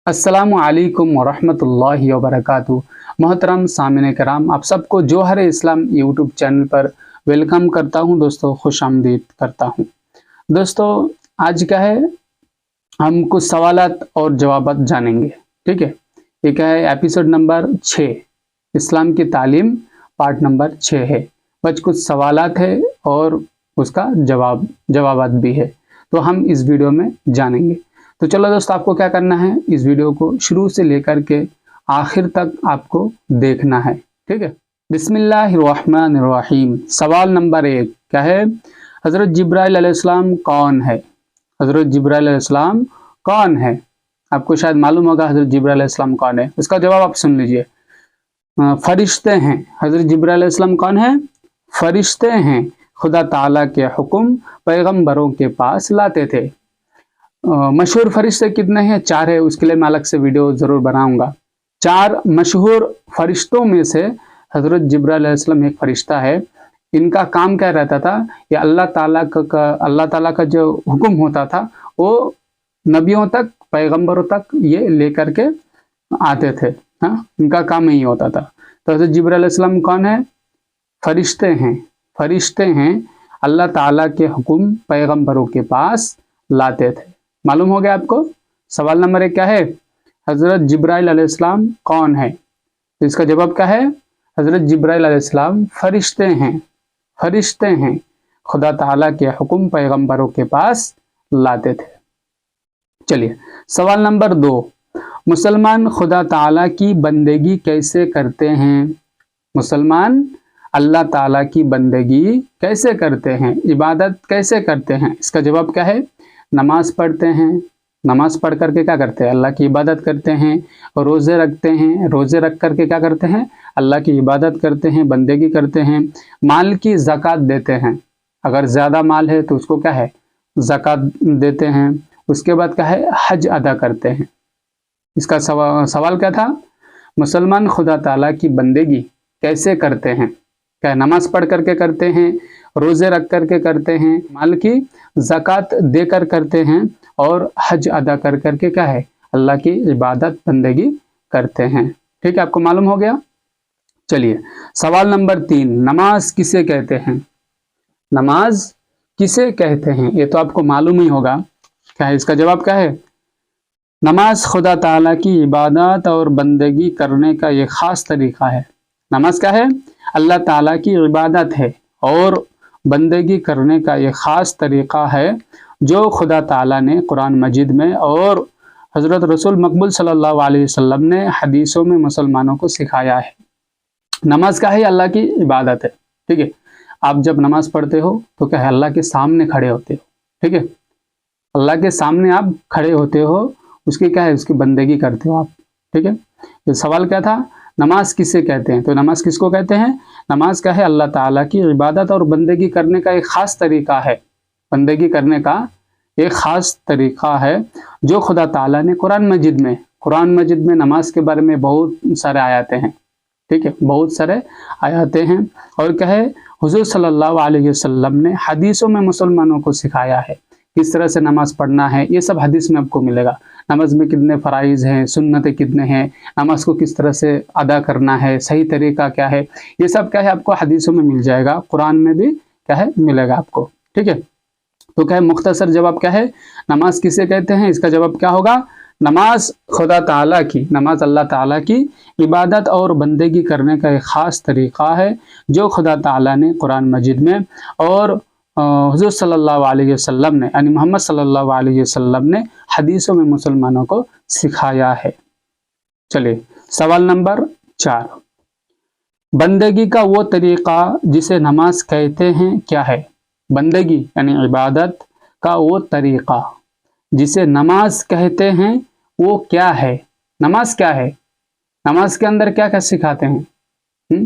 अस्सलामुअलैकुम वरहमतुल्लाहि वबरकातुहू। मोहतरम सामिन कराम, आप सबको जोहर इस्लाम यूट्यूब चैनल पर वेलकम करता हूं। दोस्तों खुश आमदीद करता हूं। दोस्तों आज क्या है, हम कुछ सवालात और जवाबात जानेंगे। ठीक है, ये क्या है, एपिसोड नंबर 6 इस्लाम की तालीम पार्ट नंबर 6 है। बस कुछ सवालात है और उसका जवाबात भी है, तो हम इस वीडियो में जानेंगे। तो चलो दोस्तों, आपको क्या करना है, इस वीडियो को शुरू से लेकर के आखिर तक आपको देखना है। ठीक है, बिस्मिल्लाहिर्रहमानिर्रहीम। सवाल नंबर 1 क्या है, हज़रत जिब्राइल अलैहिस्सलाम कौन है? हज़रत जिब्राइल अलैहिस्सलाम कौन है? आपको शायद मालूम होगा हज़रत जिब्राइल अलैहिस्सलाम कौन है। इसका जवाब आप सुन लीजिए, फरिश्ते हैं। हज़रत जिब्राइल अलैहिस्सलाम कौन है? फरिश्ते हैं, खुदा ताला के हुक्म पैगंबरों के पास लाते थे। मशहूर फरिश्ते कितने हैं? 4 है, उसके लिए मैं अलग से वीडियो जरूर बनाऊंगा। 4 मशहूर फरिश्तों में से हजरत जिब्राइल अलैहिस्सलाम एक फरिश्ता है। इनका काम क्या रहता था, ये अल्लाह ताला का जो हुक्म होता था वो नबियों तक, पैगंबरों तक ये लेकर के आते थे। हाँ, इनका काम यही होता था। तो हजरत जिब्राइल अलैहिस्सलाम कौन है? फरिश्ते हैं, अल्लाह ताला के हुक्म पैगंबरों के पास लाते थे। मालूम हो गया आपको। सवाल नंबर 1 क्या है, हजरत जिब्राइल अलैहिस्सलाम कौन है? तो इसका जवाब क्या है, हजरत जिब्राइल अलैहिस्सलाम फरिश्ते हैं, खुदा ताला के हुक्म पैगंबरों के पास लाते थे। चलिए सवाल नंबर 2, मुसलमान खुदा ताला की बंदेगी कैसे करते हैं? मुसलमान अल्लाह ताला की बंदेगी कैसे करते हैं, इबादत कैसे करते हैं? इसका जवाब क्या है, नमाज पढ़ते हैं। नमाज पढ़ करके क्या करते हैं, अल्लाह की इबादत करते हैं। रोज़े रखते हैं, रोज़े रख करके क्या करते हैं, अल्लाह की इबादत करते हैं, बंदेगी करते हैं। माल की ज़कात देते हैं, अगर ज़्यादा माल है तो उसको क्या है, ज़कात देते हैं। उसके बाद क्या है, हज अदा करते हैं। इसका सवाल क्या था, मुसलमान खुदा ताला की बंदेगी कैसे करते हैं? क्या नमाज पढ़ करके करते हैं, रोज़े रख करके करते हैं, माल की ज़कात देकर करते हैं, और हज अदा कर करके क्या है, अल्लाह की इबादत बंदेगी करते हैं। ठीक है, आपको मालूम हो गया। चलिए सवाल नंबर 3, नमाज किसे कहते हैं? नमाज किसे कहते हैं, ये तो आपको मालूम ही होगा। क्या है, इसका जवाब क्या है, नमाज खुदा ताला की इबादत और बंदेगी करने का ये ख़ास तरीक़ा है। नमाज क्या है, अल्लाह ताला की इबादत है और बंदेगी करने का ये ख़ास तरीक़ा है जो खुदा ताला ने कुरान मजीद में और हज़रत रसूल मकबूल सल्लल्लाहु अलैहि वसल्लम ने हदीसों में मुसलमानों को सिखाया है। नमाज क्या है, अल्लाह की इबादत है। ठीक है, आप जब नमाज पढ़ते हो तो क्या है, अल्लाह के सामने खड़े होते हो। ठीक है, अल्लाह के सामने आप खड़े होते हो, उसकी क्या है, उसकी बंदेगी करते हो आप। ठीक है, तो सवाल क्या था, नमाज किसे कहते हैं? तो नमाज किसको कहते हैं, नमाज क्या है, अल्लाह ताला की इबादत और बंदेगी करने का एक ख़ास तरीक़ा है। बंदेगी करने का एक ख़ास तरीक़ा है जो खुदा ताला ने कुरान मजिद में नमाज के बारे में बहुत सारे आयतें हैं। ठीक है, बहुत सारे आयतें हैं। और क्या है, हुज़ूर सल्लल्लाहु अलैहि वसल्लम ने हदीसों में मुसलमानों को सिखाया है किस तरह से नमाज पढ़ना है। ये सब हदीस में आपको मिलेगा। नमाज में कितने फ़राइज़ हैं, सुन्नतें कितने हैं, नमाज को किस तरह से अदा करना है, सही तरीका क्या है, ये सब क्या है आपको हदीसों में मिल जाएगा, कुरान में भी क्या है मिलेगा आपको। ठीक है, तो क्या है, मुख्तसर जवाब क्या है, नमाज किसे कहते हैं, इसका जवाब क्या होगा, नमाज खुदा ताला की, नमाज अल्लाह ताला की इबादत और बंदेगी करने का एक ख़ास तरीक़ा है जो खुदा ताला ने कुरान मजीद में और हुज़ूर सल्लल्लाहु अलैहि वसल्लम ने, यानी मोहम्मद सल्लल्लाहु अलैहि वसल्लम ने हदीसों में मुसलमानों को सिखाया है। चलिए सवाल नंबर 4, बंदेगी का वो तरीक़ा जिसे नमाज कहते हैं क्या है? बंदेगी यानी इबादत का वो तरीक़ा जिसे नमाज कहते हैं वो क्या है? नमाज क्या है, नमाज के अंदर क्या क्या सिखाते हैं?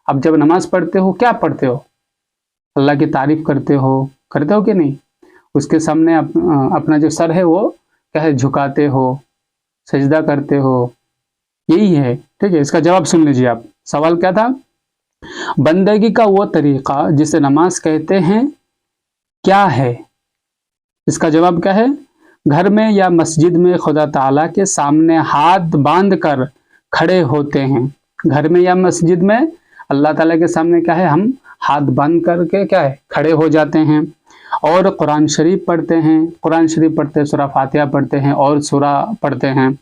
अब जब नमाज पढ़ते हो क्या पढ़ते हो, अल्लाह की तारीफ़ करते हो कि नहीं? उसके सामने अपना जो सर है वो क्या है, झुकाते हो, सजदा करते हो, यही है। ठीक है, इसका जवाब सुन लीजिए आप। सवाल क्या था, बंदेगी का वो तरीक़ा जिसे नमाज कहते हैं क्या है? इसका जवाब क्या है, घर में या मस्जिद में खुदा ताला के सामने हाथ बांध कर खड़े होते हैं। घर में या मस्जिद में अल्लाह ताला के सामने क्या है, हम हाथ बांध करके क्या है, खड़े हो जाते हैं। और कुरान शरीफ पढ़ते हैं, कुरान शरीफ पढ़ते हैं, सूरा फातिहा पढ़ते हैं और सूरा पढ़ते हैं।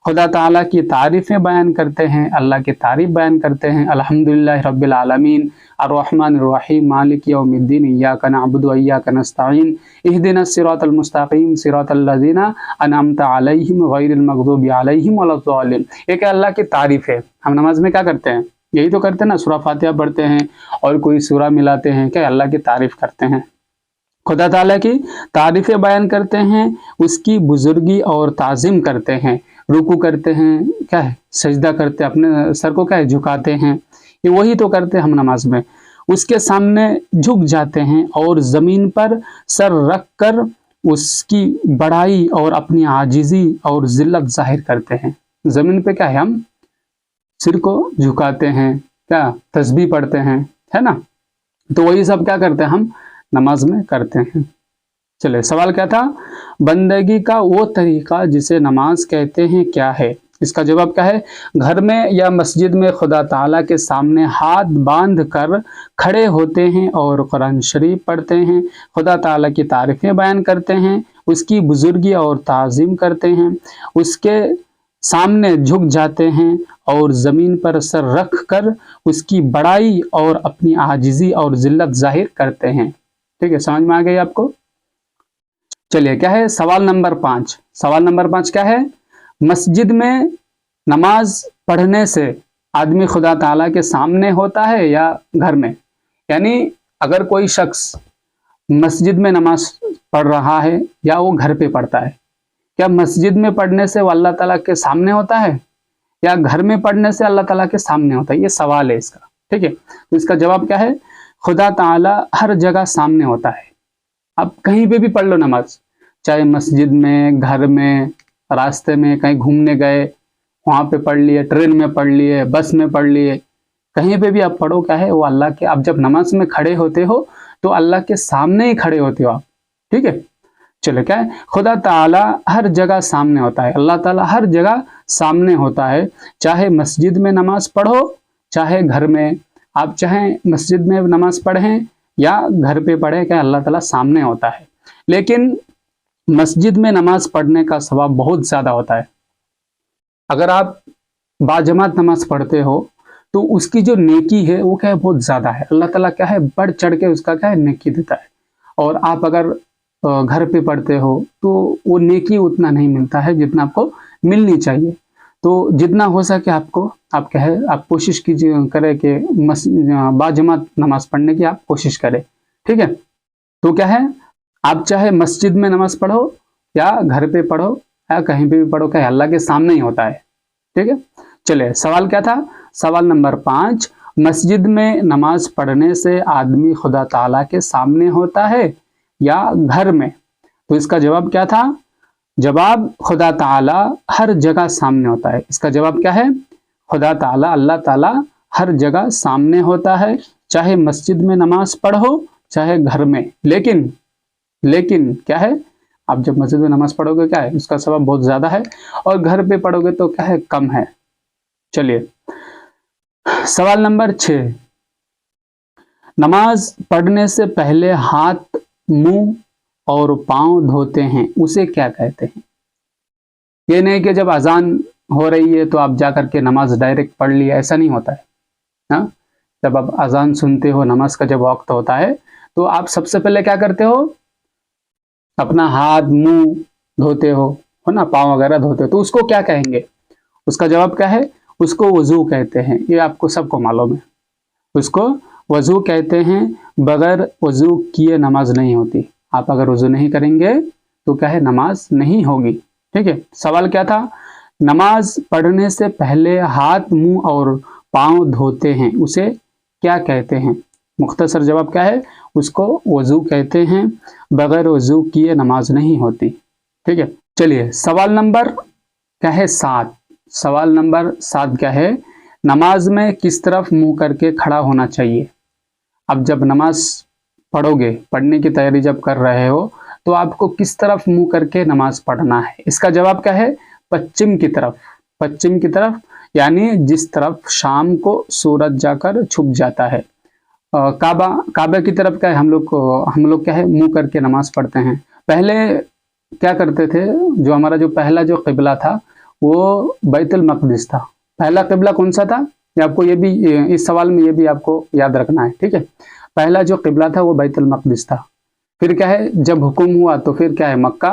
खुदा ताला की तारीफ़ें बयान करते हैं, अल्लाह की तारीफ़ बयान करते हैं। अल्हम्दुलिल्लाहि रब्बिल आलमीन अर्रहमानिर रहीम मालिकि यौमिद्दीन इय्याका नअबुदु व इय्याका नस्तईन इहदिनस सिरातल मुस्तकीम सिरातल लज़ीना अनअमता अलैहिम गैरिल मग़दूबि अलैहिम वलद्दालिन। एक अल्लाह की तारीफ़ है। हम नमाज में क्या करते हैं, यही तो करते हैं ना, सूरा फातिहा पढ़ते हैं और कोई सूरा मिलाते हैं, क्या अल्लाह की तारीफ़ करते हैं, खुदा ताला की तारीफ़ें बयान करते हैं, उसकी बुजुर्गी और ताज़ीम करते हैं, रुकू करते हैं, क्या है, सजदा करते हैं, अपने सर को क्या है, झुकाते हैं। ये वही तो करते हैं हम नमाज में। उसके सामने झुक जाते हैं और ज़मीन पर सर रख कर उसकी बड़ाई और अपनी आजिज़ी और ज़िल्लत ज़ाहिर करते हैं। ज़मीन पे क्या है, हम सिर को झुकाते हैं, क्या तस्बीह पढ़ते हैं, है ना। तो वही सब क्या करते हैं, हम नमाज में करते हैं। चले, सवाल क्या था, बंदगी का वो तरीका जिसे नमाज कहते हैं क्या है। इसका जवाब क्या है, घर में या मस्जिद में खुदा ताला के सामने हाथ बांध कर खड़े होते हैं और कुरान शरीफ पढ़ते हैं, खुदा ताला की तारीफ़ें बयान करते हैं, उसकी बुजुर्गी और ताज़ीम करते हैं, उसके सामने झुक जाते हैं और ज़मीन पर सर रख कर उसकी बड़ाई और अपनी आजिज़ी और ज़िल्लत ज़ाहिर करते हैं। ठीक है, समझ में आ गई आपको। चलिए, क्या है सवाल नंबर 5। सवाल नंबर 5 क्या है, मस्जिद में नमाज पढ़ने से आदमी खुदा ताला के सामने होता है या घर में। यानी अगर कोई शख्स मस्जिद में नमाज पढ़ रहा है या वो घर पे पढ़ता है, क्या मस्जिद में पढ़ने से वो अल्लाह ताला के सामने होता है या घर में पढ़ने से अल्लाह ताला के सामने होता है, ये सवाल है इसका। ठीक है, तो इसका जवाब क्या है, खुदा ताला हर जगह सामने होता है। आप कहीं पे भी पढ़ लो नमाज, चाहे मस्जिद में, घर में, रास्ते में कहीं घूमने गए वहाँ पे पढ़ लिए, ट्रेन में पढ़ लिए, बस में पढ़ लिए, कहीं पे भी आप पढ़ो, क्या है वो अल्लाह के, आप जब नमाज में खड़े होते हो तो अल्लाह के सामने ही खड़े होते हो आप। ठीक है, चलो, क्या है, खुदा ताला हर जगह सामने होता है, अल्लाह ताला हर जगह सामने होता है। चाहे मस्जिद में नमाज पढ़ो, चाहे घर में, आप चाहे मस्जिद में नमाज पढ़ें या घर पे पढ़ें, क्या अल्लाह ताला सामने होता है। लेकिन मस्जिद में नमाज पढ़ने का सवाब बहुत ज़्यादा होता है। अगर आप बाजमात नमाज पढ़ते हो तो उसकी जो नेकी है वो क्या है, बहुत ज़्यादा है। अल्लाह ताला क्या है, बढ़ चढ़ के उसका क्या है, नेकी देता है। और आप अगर घर पे पढ़ते हो तो वो नेकी उतना नहीं मिलता है जितना आपको मिलनी चाहिए। तो जितना हो सके आपको, आप क्या है, आप कोशिश कीजिए, करें कि बाजमात नमाज पढ़ने की आप कोशिश करें। ठीक है, तो क्या है, आप चाहे मस्जिद में नमाज पढ़ो या घर पे पढ़ो या कहीं पे भी पढ़ो, क्या अल्लाह के सामने ही होता है। ठीक है, चलिए, सवाल क्या था, सवाल नंबर 5, मस्जिद में नमाज पढ़ने से आदमी खुदा ताला के सामने होता है या घर में। तो इसका जवाब क्या था, जवाब खुदा ताला हर जगह सामने होता है। इसका जवाब क्या है, खुदा ताला, अल्लाह ताला हर जगह सामने होता है, चाहे मस्जिद में नमाज पढ़ो चाहे घर में। लेकिन क्या है, आप जब मस्जिद में नमाज पढ़ोगे क्या है, उसका सवाब बहुत ज़्यादा है, और घर पे पढ़ोगे तो क्या है, कम है। चलिए, सवाल नंबर 6, नमाज पढ़ने से पहले हाथ, मुंह और पाँव धोते हैं, उसे क्या कहते हैं। ये नहीं कि जब अजान हो रही है तो आप जाकर के नमाज डायरेक्ट पढ़ लिया, ऐसा नहीं होता है। हाँ, जब आप अजान सुनते हो, नमाज का जब वक्त होता है तो आप सबसे पहले क्या करते हो, अपना हाथ मुंह धोते हो, है ना, पाँव वगैरह धोते हो। तो उसको क्या कहेंगे, उसका जवाब क्या है, उसको वज़ू कहते हैं। ये आपको सबको मालूम है, उसको वज़ू कहते हैं। बगैर वज़ू किए नमाज नहीं होती। आप अगर वज़ू नहीं करेंगे तो क्या है, नमाज नहीं होगी। ठीक है, सवाल क्या था, नमाज पढ़ने से पहले हाथ, मुंह और पाँव धोते हैं, उसे क्या कहते हैं। मुख्तसर जवाब क्या है, उसको वज़ू कहते हैं। बगैर वज़ू किए नमाज नहीं होती। ठीक है, चलिए, सवाल नंबर क्या है 7। सवाल नंबर 7 क्या है, नमाज में किस तरफ मुंह करके खड़ा होना चाहिए। अब जब नमाज पढ़ोगे, पढ़ने की तैयारी जब कर रहे हो तो आपको किस तरफ मुंह करके नमाज पढ़ना है? इसका जवाब क्या है? पश्चिम की तरफ। पश्चिम की तरफ यानी जिस तरफ शाम को सूरज जाकर छुप जाता है। काबा की तरफ क्या है? हम लोग क्या है, मुंह करके नमाज पढ़ते हैं। पहले क्या करते थे, जो हमारा जो पहला जो क़िबला था वो बैतुल मक़दिस था। पहला क़िबला कौन सा था? ये आपको ये भी इस सवाल में ये भी आपको याद रखना है, ठीक है। पहला जो क़िबला था वो बैतुल मक़दिस था। फिर क्या है, जब हुक्म हुआ तो फिर क्या है, मक्का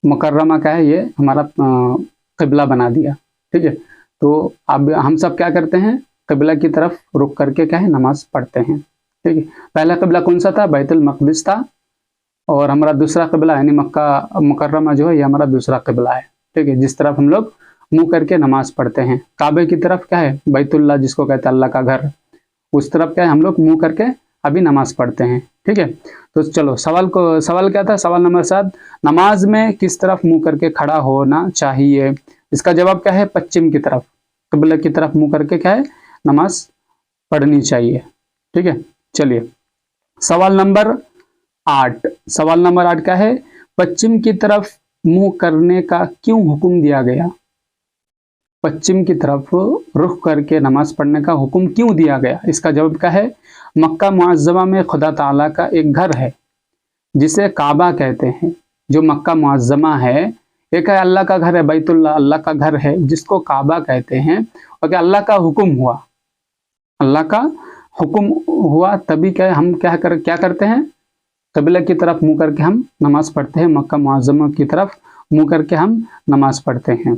मुकर्रमा का है ये हमारा क़िबला बना दिया, ठीक है। तो अब हम सब क्या करते हैं, क़िबला की तरफ रुक करके क्या है, नमाज पढ़ते हैं, ठीक है। पहला क़िबला कौन सा था? बैतुल मक़दिस था। और हमारा दूसरा क़िबला यानी मक्का मुकर्रमा जो है ये हमारा दूसरा क़िबला है, ठीक है, जिस तरफ हम लोग मुंह करके नमाज पढ़ते हैं। काबे की तरफ क्या है, बैतुल्लाह जिसको कहते हैं अल्लाह का घर, उस तरफ क्या है हम लोग मुंह करके अभी नमाज पढ़ते हैं, ठीक है। तो चलो सवाल क्या था? सवाल नंबर 7, नमाज में किस तरफ मुंह करके खड़ा होना चाहिए? इसका जवाब क्या है? पश्चिम की तरफ, क़िबला की तरफ मुंह करके क्या है, नमाज पढ़नी चाहिए, ठीक है। चलिए सवाल नंबर 8। सवाल नंबर 8 क्या है? पश्चिम की तरफ मुंह करने का क्यों हुक्म दिया गया? पश्चिम की तरफ रुख करके नमाज पढ़ने का हुक्म क्यों दिया गया? इसका जवाब क्या है? मक्का मुअज़्ज़मा में खुदा ताला का एक घर है जिसे काबा कहते हैं। जो मक्का मुअज़्ज़मा है एक है अल्लाह का घर है, बैतुल्लाह अल्लाह का घर है जिसको काबा कहते हैं। और क्या अल्लाह का हुक्म हुआ, अल्लाह का हुक्म हुआ तभी क्या हम क्या करते हैं, क़िबला की तरफ मुंह करके हम नमाज पढ़ते हैं। मक्का मुअज़्ज़मा की तरफ मुंह करके हम नमाज पढ़ते हैं।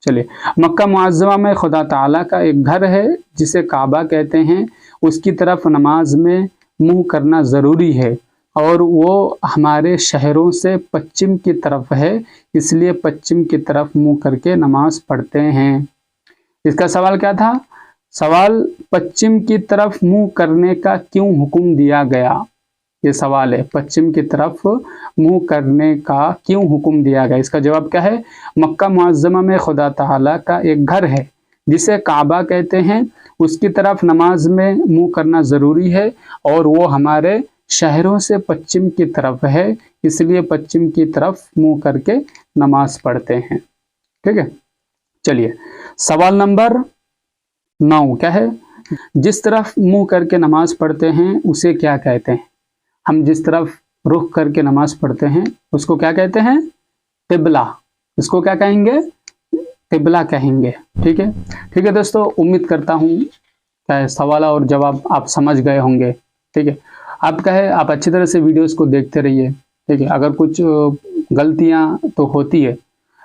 चलिए, मक्का मुअज़्ज़मा में खुदा ताला का एक घर है जिसे काबा कहते हैं, उसकी तरफ नमाज में मुंह करना ज़रूरी है और वो हमारे शहरों से पश्चिम की तरफ है, इसलिए पश्चिम की तरफ मुंह करके नमाज पढ़ते हैं। इसका सवाल क्या था? सवाल पश्चिम की तरफ मुंह करने का क्यों हुक्म दिया गया, ये सवाल है। पश्चिम की तरफ मुंह करने का क्यों हुक्म दिया गया? इसका जवाब क्या है? मक्का मुअज़्ज़मा में खुदा ताला का एक घर है जिसे काबा कहते हैं, उसकी तरफ नमाज में मुंह करना ज़रूरी है और वो हमारे शहरों से पश्चिम की तरफ है, इसलिए पश्चिम की तरफ मुंह करके नमाज पढ़ते हैं, ठीक है। चलिए सवाल नंबर 9 क्या है? जिस तरफ मुंह करके नमाज पढ़ते हैं उसे क्या कहते हैं? हम जिस तरफ रुख करके नमाज पढ़ते हैं उसको क्या कहते हैं? क़िबला। इसको क्या कहेंगे? क़िबला कहेंगे, ठीक है। ठीक है दोस्तों, उम्मीद करता हूँ क्या सवाल और जवाब आप समझ गए होंगे, ठीक है। आप क्या है, आप अच्छी तरह से वीडियोस को देखते रहिए, ठीक है। अगर कुछ गलतियाँ तो होती है,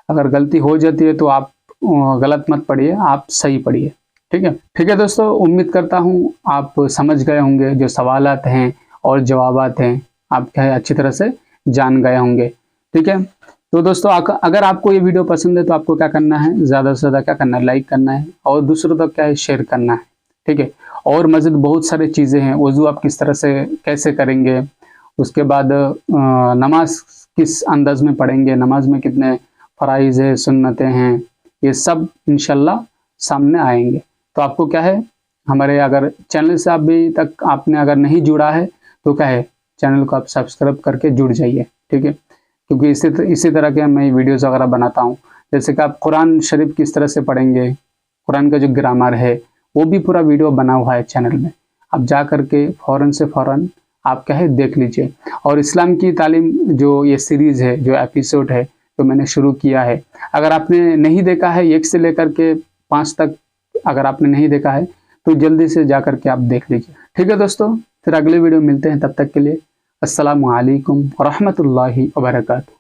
अगर गलती हो जाती है तो आप गलत मत पढ़िए, आप सही पढ़िए, ठीक है। ठीक है दोस्तों, उम्मीद करता हूँ आप समझ गए होंगे, जो सवालात हैं और जवाबात हैं आप क्या है अच्छी तरह से जान गए होंगे, ठीक है। तो दोस्तों अगर आपको ये वीडियो पसंद है तो आपको क्या करना है, ज़्यादा से ज़्यादा क्या करना है, लाइक करना है और दूसरों तक क्या है शेयर करना है, ठीक है। और मज़ीद बहुत सारी चीज़ें हैं, वज़ू आप किस तरह से कैसे करेंगे, उसके बाद नमाज किस अंदाज में पढ़ेंगे, नमाज में कितने फ़राइज़ है, सुन्नतें हैं, ये सब इंशाल्लाह सामने आएंगे। तो आपको क्या है, हमारे अगर चैनल से अभी तक आपने अगर नहीं जुड़ा है तो क्या है, चैनल को आप सब्सक्राइब करके जुड़ जाइए, ठीक है। क्योंकि इसी तरह के मैं वीडियोज़ वगैरह बनाता हूँ। जैसे कि आप कुरान शरीफ किस तरह से पढ़ेंगे, कुरान का जो ग्रामर है वो भी पूरा वीडियो बना हुआ है चैनल में, आप जा करके फ़ौरन से फ़ौरन आप क्या है देख लीजिए। और इस्लाम की तालीम जो ये सीरीज़ है, जो एपिसोड है जो मैंने शुरू किया है, अगर आपने नहीं देखा है 1 से लेकर के 5 तक अगर आपने नहीं देखा है तो जल्दी से जा करके आप देख लीजिए, ठीक है दोस्तों। फिर अगले वीडियो मिलते हैं, तब तक के लिए अस्सलामु अलैकुम व रहमतुल्लाहि व बरकातुहू।